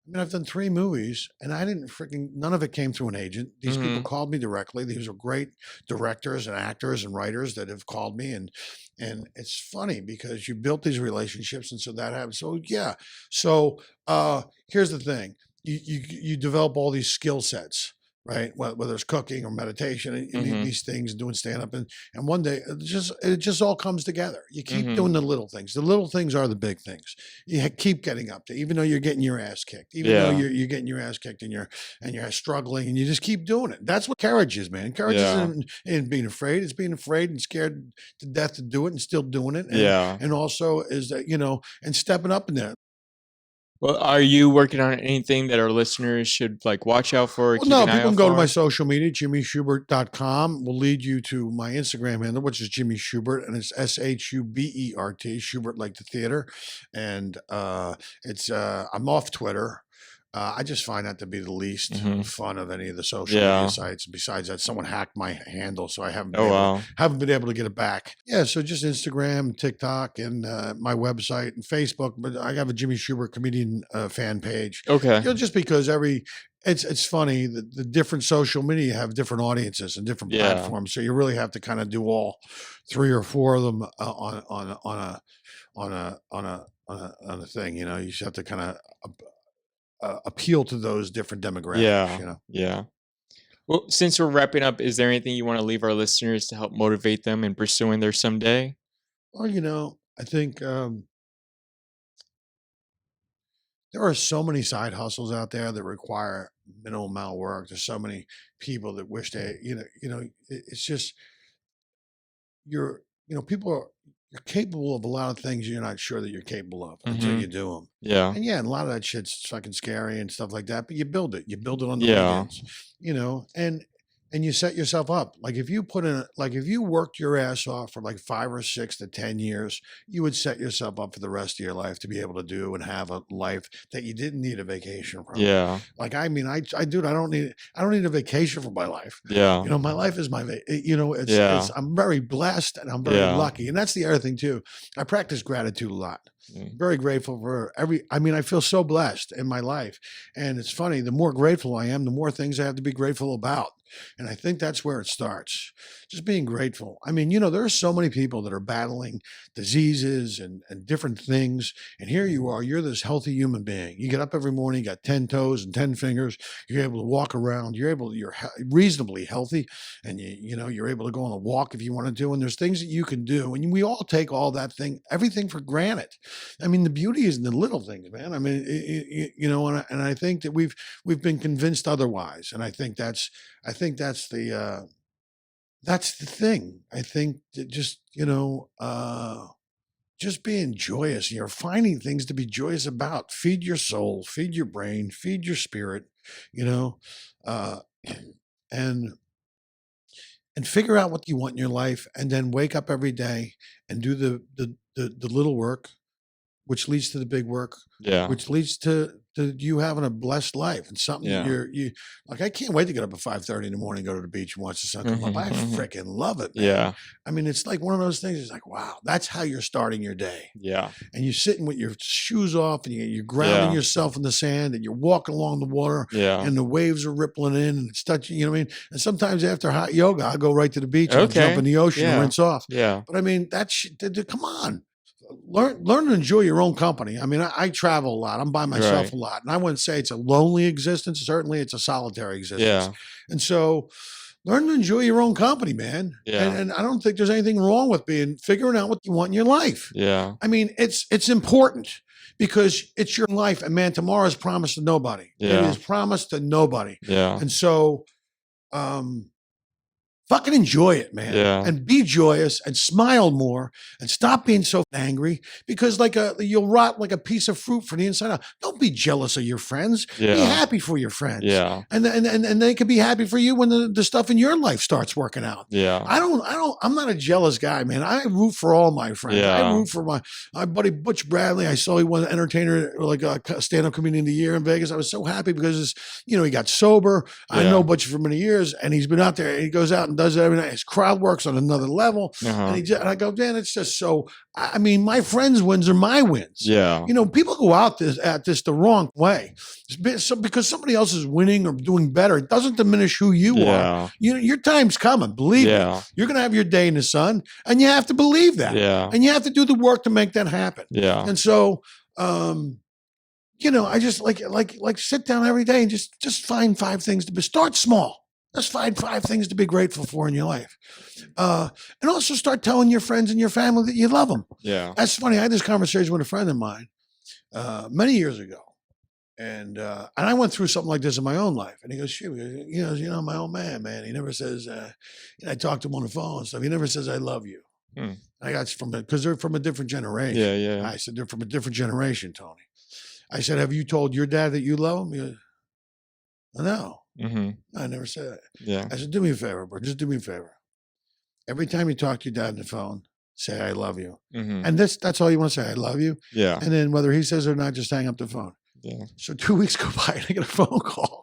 Speaker 2: I mean, I've done 3 movies and I didn't freaking none of it came through an agent. These people
Speaker 1: Mhm.
Speaker 2: called me directly. These are great directors and actors and writers that have called me, and it's funny because you built these relationships, and so that happens. So yeah. So here's the thing. You develop all these skill sets, right? Whether it's cooking or meditation and
Speaker 1: Mhm.
Speaker 2: these things, doing stand up, and one day it just all comes together. You keep
Speaker 1: Mhm.
Speaker 2: doing the little things. The little things are the big things. You keep getting up to, even though you're getting your ass kicked, even though
Speaker 1: Yeah.
Speaker 2: you're getting your ass kicked and you're struggling, and you just keep doing it. That's what courage is, man. Courage
Speaker 1: Yeah.
Speaker 2: isn't in being afraid. It's being afraid and scared to death to do it and still doing it. And
Speaker 1: Yeah.
Speaker 2: and also is that, and stepping up in there.
Speaker 1: Well, are you working on anything that our listeners should like watch out for, or
Speaker 2: Well,
Speaker 1: keep
Speaker 2: no,
Speaker 1: an eye
Speaker 2: people
Speaker 1: out
Speaker 2: can go to my
Speaker 1: for?
Speaker 2: social media, jimmyshubert.com will lead you to my Instagram handle, which is Jimmy Shubert, and it's Shubert, Shubert like the theater. And it's I'm off Twitter. I just find that to be the least
Speaker 1: Mhm.
Speaker 2: fun of any of the social media
Speaker 1: Yeah.
Speaker 2: sites. Besides that, someone hacked my handle, so I haven't been
Speaker 1: Oh
Speaker 2: able to
Speaker 1: wow.
Speaker 2: get it back. Yeah, so just Instagram, TikTok, and my website and Facebook. But I have a Jimmy Shubert comedian fan page.
Speaker 1: Okay.
Speaker 2: Just because it's funny that the different social media have different audiences and different
Speaker 1: Yeah.
Speaker 2: platforms, so you really have to kind of do all 3 or 4 of them on a thing. You just have to kind of appeal to those different demographics.
Speaker 1: Yeah. Yeah. Well, since we're wrapping up, is there anything you want to leave our listeners to help motivate them in pursuing their someday?
Speaker 2: Well, I think there are so many side hustles out there that require minimal amount of work. There's so many people that wish they, it's just you're, people are you're capable of a lot of things you're not sure that you're capable of until
Speaker 1: Mhm.
Speaker 2: you do them.
Speaker 1: Yeah.
Speaker 2: And yeah, and a lot of that shit's fucking scary and stuff like that. But you build it. You build it on the
Speaker 1: Yeah.
Speaker 2: weekends, and you set yourself up. Like if you worked your ass off for like 5 or 6 to 10 years, you would set yourself up for the rest of your life to be able to do and have a life that you didn't need a vacation from.
Speaker 1: Yeah.
Speaker 2: Like I mean, dude, I don't need a vacation for my life.
Speaker 1: Yeah.
Speaker 2: My life is
Speaker 1: Yeah.
Speaker 2: I'm very blessed and I'm very
Speaker 1: Yeah.
Speaker 2: lucky. And that's the other thing too. I practice gratitude a lot.
Speaker 1: Mm.
Speaker 2: Very grateful for I feel so blessed in my life. And it's funny, the more grateful I am, the more things I have to be grateful about. And I think that's where it starts. Just being grateful. I mean, there are so many people that are battling diseases and different things. And here you are, you're this healthy human being. You get up every morning, you got 10 toes and 10 fingers. You're able to walk around. You're reasonably healthy. And you're able to go on a walk if you want to do. And there's things that you can do. And we all take everything for granted. I mean, the beauty is in the little things, man. I mean, and I think that we've been convinced otherwise. And I think that's the thing. I think that just being joyous, finding things to be joyous about. Feed your soul, feed your brain, feed your spirit, you know, uh, and figure out what you want in your life, and then wake up every day and do the little work, which leads to the big work,
Speaker 1: Yeah.
Speaker 2: which leads to you having a blessed life and something that
Speaker 1: Yeah.
Speaker 2: you like. I can't wait to get up at 5:30 in the morning, go to the beach and watch the sun come up. I freaking love it, man.
Speaker 1: Yeah.
Speaker 2: I mean, it's like one of those things. It's like, wow, that's how you're starting your day.
Speaker 1: Yeah.
Speaker 2: And you're sitting with your shoes off and you're grounding
Speaker 1: Yeah.
Speaker 2: yourself in the sand and you're walking along the water
Speaker 1: Yeah.
Speaker 2: and the waves are rippling in and it's touching, you know what I mean? And sometimes after hot yoga, I'll go right to the beach and I'll jump in the ocean and
Speaker 1: Yeah.
Speaker 2: rinse off.
Speaker 1: Yeah.
Speaker 2: But I mean, come on. Learn to enjoy your own company. I mean, I travel a lot. I'm by myself
Speaker 1: Right.
Speaker 2: a lot. And I wouldn't say it's a lonely existence. Certainly it's a solitary existence.
Speaker 1: Yeah.
Speaker 2: And so learn to enjoy your own company, man.
Speaker 1: Yeah.
Speaker 2: And I don't think there's anything wrong with figuring out what you want in your life.
Speaker 1: Yeah.
Speaker 2: I mean, it's important because it's your life. And man, tomorrow is promised to nobody.
Speaker 1: Yeah.
Speaker 2: It is promised to nobody.
Speaker 1: Yeah.
Speaker 2: And so, fucking enjoy it, man.
Speaker 1: Yeah.
Speaker 2: And be joyous and smile more and stop being so angry, because you'll rot like a piece of fruit from the inside out. Don't be jealous of your friends.
Speaker 1: Yeah.
Speaker 2: Be happy for your friends.
Speaker 1: Yeah.
Speaker 2: And they can be happy for you when the stuff in your life starts working out.
Speaker 1: Yeah.
Speaker 2: I'm not a jealous guy, man. I root for all my friends.
Speaker 1: Yeah.
Speaker 2: I root for my buddy Butch Bradley. I saw he won an entertainer, like a stand-up comedian of the year in Vegas. I was so happy because he got sober. I know Butch for many years, and he's been out there, and he goes out and does it every night. His crowd works on another level. And I go, Dan, it's just so, I mean, my friends' wins are my wins.
Speaker 1: Yeah.
Speaker 2: People go out at this the wrong way. Because somebody else is winning or doing better, it doesn't diminish who you are. Your time's coming. Believe me. You're going to have your day in the sun, and you have to believe that.
Speaker 1: Yeah.
Speaker 2: And you have to do the work to make that happen.
Speaker 1: Yeah.
Speaker 2: And so, I just like sit down every day and just find 5 things to start small. Just find 5 things to be grateful for in your life. And also start telling your friends and your family that you love them. Yeah. That's funny. I had this conversation with a friend of mine many years ago. And I went through something like this in my own life. And he goes, shoot, my old man, he never says, I talked to him on the phone and stuff. He never says, I love you. I got because they're from a different generation. Yeah. I said, they're from a different generation, Tony. I said, have you told your dad that you love him? He goes, no. I never said it. Yeah. I said, do me a favor, bro. Just do me a favor. Every time you talk to your dad on the phone, say, I love you. And that's all you want to say, I love you. Yeah. And then whether he says it or not, just hang up the phone. Yeah. So 2 weeks go by and I get a phone call.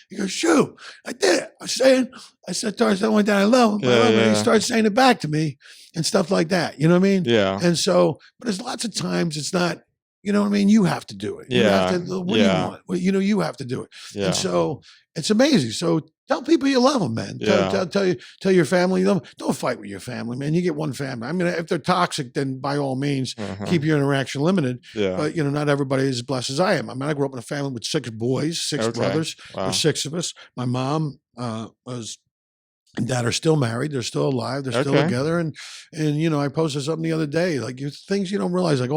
Speaker 2: He goes, shoot, I did it. I said, Tarzan, I went down, I love him. And he starts saying it back to me and stuff like that. You know what I mean? Yeah. And so, but there's lots of times it's not, you know what I mean? You have to do it. You have to, what do you want? Well, you have to do it. Yeah. And so it's amazing. So tell people you love them, man. Tell your family you love them. Don't fight with your family, man. You get one family. I mean, if they're toxic, then by all means, keep your interaction limited. Yeah. But, not everybody is as blessed as I am. I mean, I grew up in a family with 6 boys, 6 brothers. Wow. There's 6 of us. My mom and dad are still married. They're still alive. They're still together. And I posted something the other day, like things you don't realize, like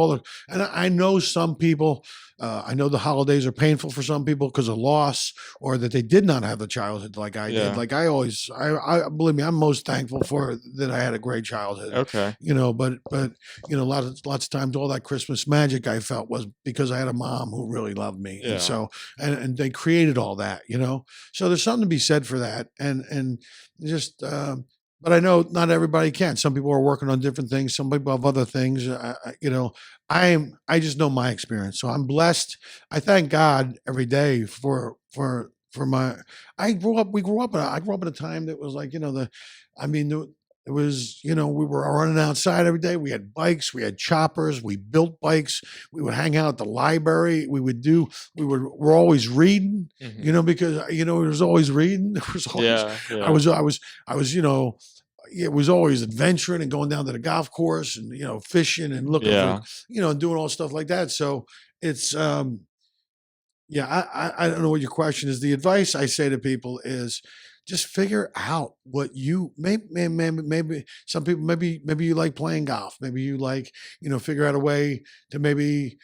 Speaker 2: and I know some people, I know the holidays are painful for some people because of loss, or that they did not have the childhood like I did. Like I believe me, I'm most thankful for that I had a great childhood. Okay. But lots of times all that Christmas magic I felt was because I had a mom who really loved me. Yeah. And so, and they created all that, so there's something to be said for that. And just, but I know not everybody can. Some people are working on different things. Some people have other things. I just know my experience. So I'm blessed. I thank God every day for my. I grew up in a time that was like, it was, we were running outside every day. We had bikes, we had choppers, we built bikes. We would hang out at the library. We're always reading, because, it was always reading. There was always, I was, it was always adventuring and going down to the golf course and, fishing and looking for, and doing all stuff like that. So it's, I don't know what your question is. The advice I say to people is, just figure out what you maybe some people maybe you like playing golf. Maybe you like, figure out a way to maybe,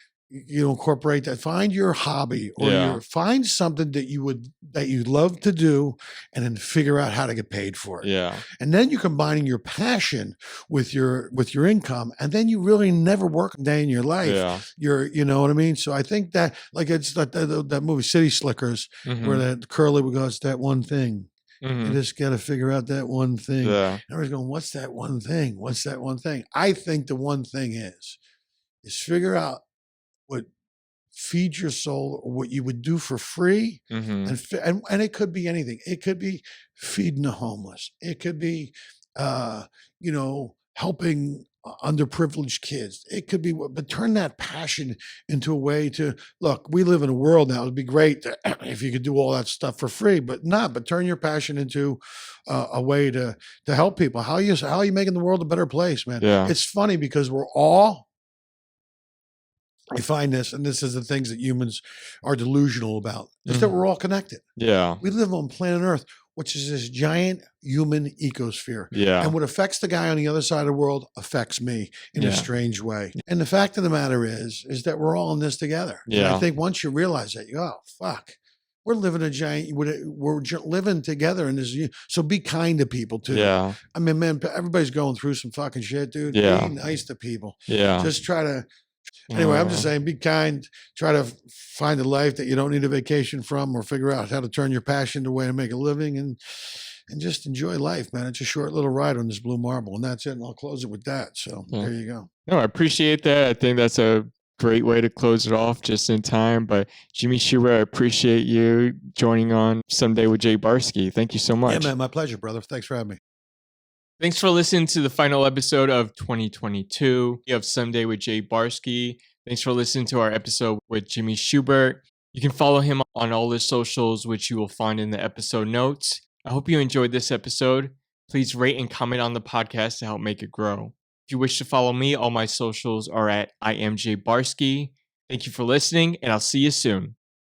Speaker 2: incorporate that. Find your hobby or find something that you love to do, and then figure out how to get paid for it. Yeah. And then you're combining your passion with your income, and then you really never work a day in your life. Yeah. You know what I mean? So I think that, like, it's that movie City Slickers, where that Curly would go, it's that one thing. You just got to figure out that one thing. Yeah. And everyone's going, what's that one thing? What's that one thing? I think the one thing is figure out what feeds your soul, or what you would do for free. And it could be anything. It could be feeding the homeless. It could be, helping underprivileged kids. It could be, but turn that passion into a way to, look, we live in a world now. It'd be great if you could do all that stuff for free, but turn your passion into a way to help people. How are you making the world a better place, man? Yeah. It's funny because I find this, and this is the things that humans are delusional about, is that we're all connected. Yeah. We live on planet Earth. which is this giant human ecosphere.
Speaker 1: Yeah.
Speaker 2: And what affects the guy on the other side of the world affects me in a strange way. And the fact of the matter is that we're all in this together. And I think once you realize that, you go, oh, fuck. We're living living together in this. So be kind to people too.
Speaker 1: Yeah.
Speaker 2: I mean, man, everybody's going through some fucking shit, dude.
Speaker 1: Yeah.
Speaker 2: Be nice to people.
Speaker 1: Yeah.
Speaker 2: Just try to. Anyway, I'm just saying, be kind. Try to find a life that you don't need a vacation from, or figure out how to turn your passion to a way to make a living, and just enjoy life, man. It's a short little ride on this blue marble, and that's it. And I'll close it with that. So there you go.
Speaker 1: No, I appreciate that. I think that's a great way to close it off just in time. But Jimmy Shubert, I appreciate you joining on Someday with Jay Barsky. Thank you so much.
Speaker 2: Yeah, man, my pleasure, brother. Thanks for having me.
Speaker 1: Thanks for listening to the final episode of 2022 of Someday with Jay Barsky. Thanks for listening to our episode with Jimmy Shubert. You can follow him on all his socials, which you will find in the episode notes. I hope you enjoyed this episode. Please rate and comment on the podcast to help make it grow. If you wish to follow me, all my socials are at IamJBarsky. Thank you for listening, and I'll see you soon.